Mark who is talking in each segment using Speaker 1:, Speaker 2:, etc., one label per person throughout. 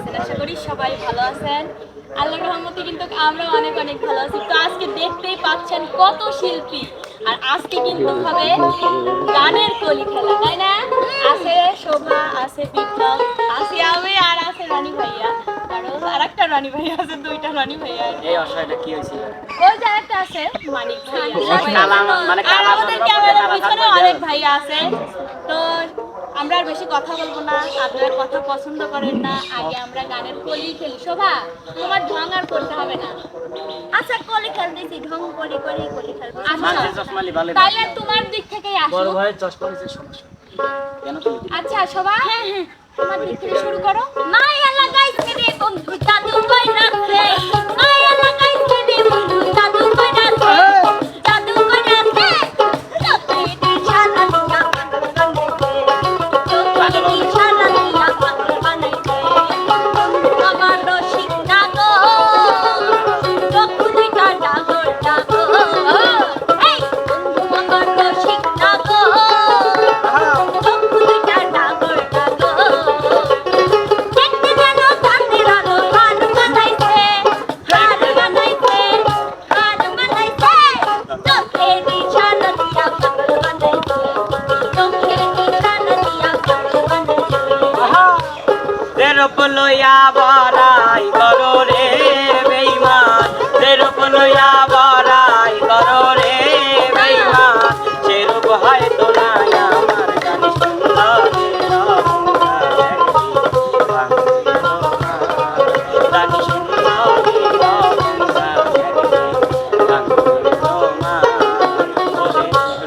Speaker 1: আছেন? আশা করি সবাই ভালো আছেন। আল্লাহর রহমতে কিন্তু আমরা অনেক অনেক ভালো আছি। তো আজকে দেখতেই পাচ্ছেন কত শিল্পী, আর আজকে কিন্তু হবে গানের কলি খেলা, তাই না? আছে শোভা, আছে বিপ্লব, আছে আমি, আর আছে রানী ভাইয়া। আর একটা রানী ভাইয়া আছে, দুইটা রানী ভাইয়া।
Speaker 2: এই অসহায়টা কি হয়েছিল?
Speaker 1: ওই যে একটা আছে মানিক ভাইয়া, আর আমাদের ক্যামেরার পিছনে অনেক ভাইয়া আছে। তো আমরা আর বেশি কথা বলবো না, আপনারা কথা পছন্দ করেন না, আগে আমরা গানের কলি খেলি। শোভা, তোমার ঢং আর করতে হবে না। আচ্ছা কলি খেলতেছি, ঢং করি করি কলি খেলবো। তাইলে তোমার দিক থেকেই আসো।
Speaker 2: বড় ভাইয়ের চশমা নিচে সমস্যা কেন তুলি?
Speaker 1: আচ্ছা শোভা, তোমার দিক থেকে শুরু করো। মায়া লাগাইছে রে বন্ধু জাদু কইরা রে, মায়া লাগাইছে রে বন্ধু জাদু কইরা রে, জাদু কইরা রে, চোখে দিশারা দিয়া পাগল বানাইছে, চোখে দিশারা দিয়া পাগল বানাইছে। আমার রসিক ডাগো, চোখ দুইটা ডাগর ডাগো, এই বন্ধু আমার রসিক ডাগো, চোখ দুইটা ডাগর ডাগো। দেখতে যেন চাঁদের আলো গান বানাইছে, গান বানাইছে, গান বানাইছে, চোখে দিশারা দিয়া পাগল বানাইছে, চোখে দিশারা দিয়া পাগল বানাইছে।
Speaker 2: রূপ লইয়া বড়াই করো রে বেঈমান, রূপ লইয়া বড়াই করো রে বেঈমান, সে রূপ হয়তো নাই আমার জানি সুন্দর জানি সুন্দর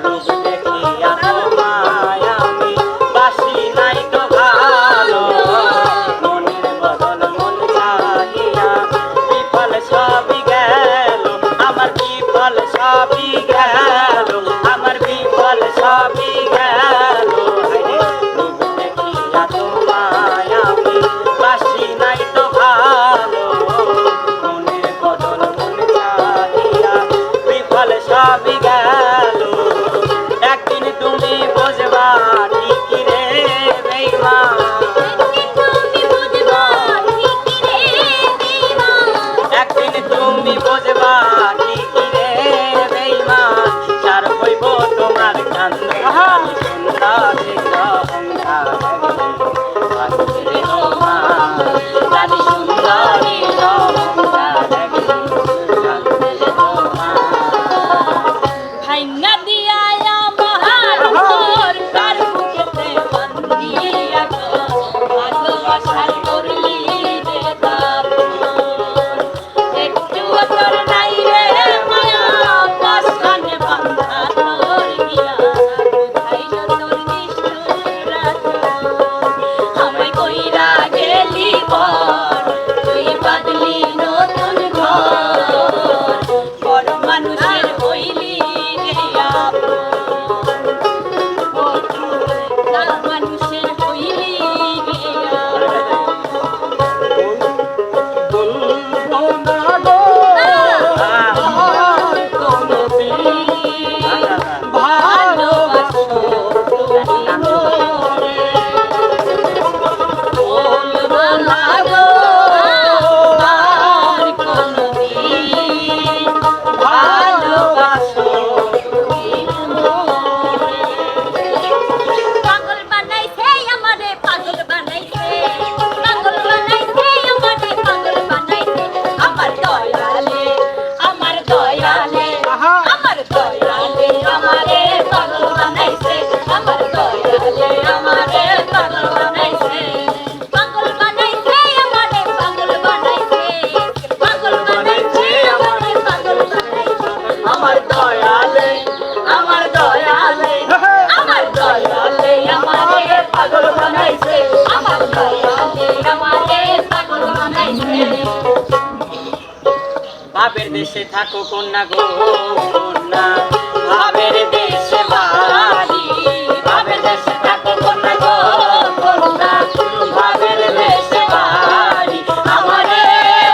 Speaker 2: রূপ দেখিয়া তোমায় আমি বাসি নাই তো ভালো, মনের বদল মন চাহিয়া বিফল সবই গেল, আমার বিফল সবই গেল, আমার বিফল সবই গেল। রূপ দেখিয়া তোমায় আমি বাসি নাই তো ভালো, মনের বদল মন চাহিয়া বিফল সবই গেল। একদিন তুমি বুঝবা ঠিকই রে বেঈমান, একদিন তুমি বুঝবা ঠিকই রে বেঈমান, সার হইব তোমার কান্দ জানি সুন্দর জানি সুন্দর
Speaker 1: ভাইঙ্গা দিয়া আমার ঘর, কার বুকেতে বান্ধিয়া গো, ভালোবাসার করলি রে দাপন। একটুও তোর নাই রে মায়া, পাশানে বান্ধা তোর গিয়া, বুঝাইল তোর নিষ্ঠুর আচরণ। আমায় কইরা গেলি পর, তুই বাঁধলি নতুন ঘর, বড় মানুষের হইলি রে আপন, বড় মানুষের হইলি রে ভালোবাসো বলবো না গো আর কোনদিন, ভালোবাসো পাগল বানাইছে আমারে, পাগল বানাইছে, পাগল বানাইছে আমারে, পাগল বানাইছে। আমার দয়ালে, আমার দয়ালে, আমার দয়ালে আমারে পাগল বানাইছে, আমার দয়ালে আমারে পাগল বানাইছে, পাগল বানাইছে আমারে, পাগল বানাইছে, পাগল বানাইছে আমারে, পাগল বানাইছে। আমার দয়ালে, আমার দয়ালে, আমার দয়ালে আমারে পাগল বানাইছে, আমার দয়ালে আমারে পাগল বানাইছে।
Speaker 2: ভাবের দেশে থাকো কন্যা গো কন্যা, ভাবের দেশে বাড়ি, ভাবের দেশে থাকো কন্যা গো কন্যা, ভাবের দেশে বাড়ি, আমারে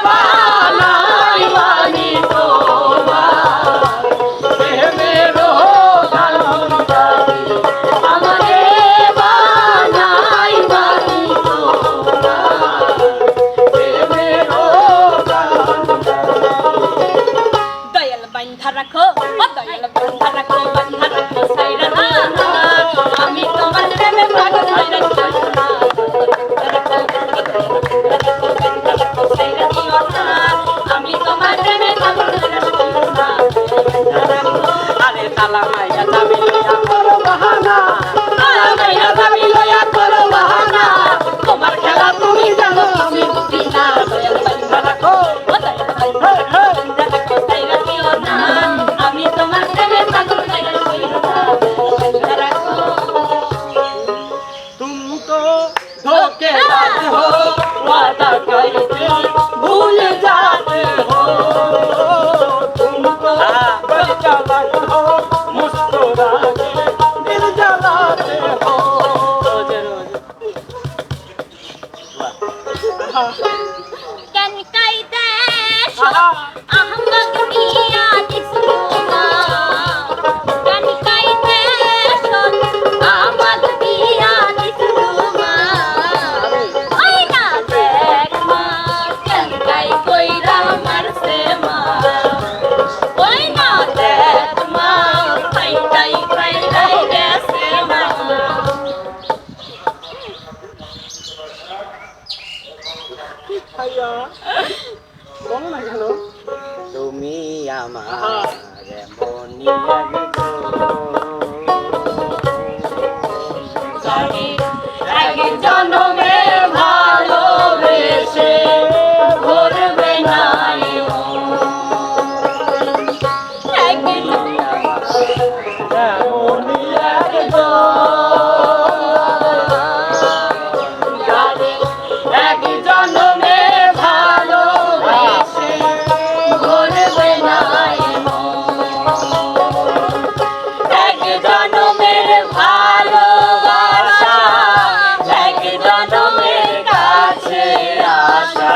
Speaker 2: বালাই বাড়ি তোমার, প্রেমেরও গান গাই, আমারে বালাই বাড়ি তোমার,
Speaker 1: কেন কাইদে আহমদ মিয়া দিসুমা কেন কাইদে আহমদ মিয়া দিসুমা ওই না দেখ মা কেন কাই কইরা মারছে মা ওই না দেখ মা কাই গেছে মা
Speaker 3: বলো না কেন?
Speaker 2: তুমি আমার মনি
Speaker 1: এক জনমে ভালোবেসে ভরবে না এক এক জনমে ভালোবেসে ভরবে না এক জনমের ভালোবাসা এক জনমের কাছে আসা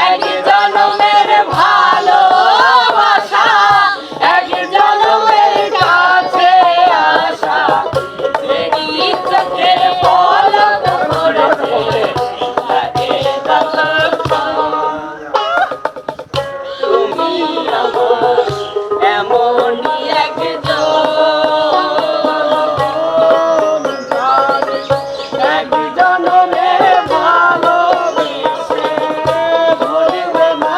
Speaker 1: এক জনমের ভালোবাসা এক জনমের কাছে আসা এই চোখের পলক পড়েছে তাকে তুমি আমার এমনই একজন এক জনমে ভালোবেসে ভুলবে না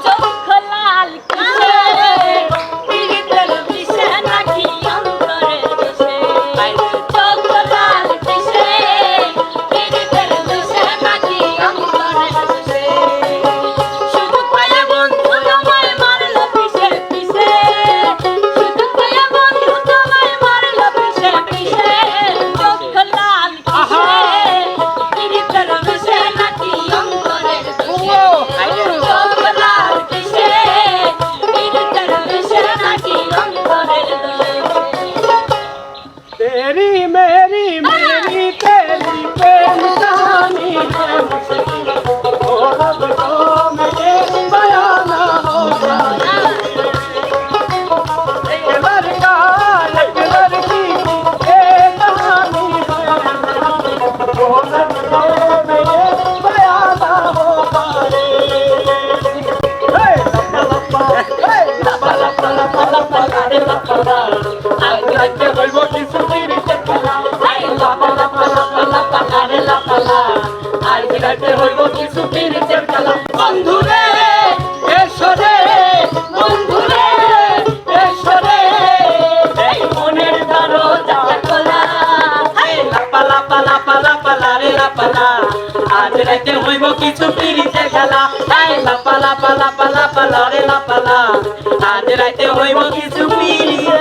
Speaker 1: চোখ লাল কিসে পীড়িতের বিষে নাকি অন্তরের বিষে চোখ লাল কিসে পীড়িতের বিষে নাকি অন্তরের বিষে শুধু কয়ে বন্ধু তোমায় মারলো পিছে পিছে শুধু কয়ে বন্ধু তোমায় মারলো পিছে পিছে চোখ লাল কিসে পীড়িতের বিষে নাকি অন্তরের বিষে চোখ লাল কিসে পীড়িতের বিষে নাকি অন্তরের বিষে
Speaker 3: तेरी मेरी मेरी तेरी प्रेम कहानी है मुश्किल ओ रब तो मुझे बयां ना होगा एक लड़का एक लड़की की ये कहानी है ओ रब तो मुझे बयां ना होगा हे लप्पा हे लप्पा लप्पा लप्पा लप्पा रे लप्पा आज के বলবো কিছু তিরিতে খেলা আই লাপা লাপা লাপা লাপা আরে লাপা লা আজ রাতে হইব কিছু তিরিতে খেলা বন্ধু রে এসো রে বন্ধু রে এসো রে এই মনের দরজা খোলা আই লাপা লাপা লাপা লাপা রে লাপা লা আজ রাতে হইব কিছু তিরিতে খেলা আই লাপা লাপা লাপা লাপা রে লাপা লা আজ রাতে হইব কিছু পিরিতে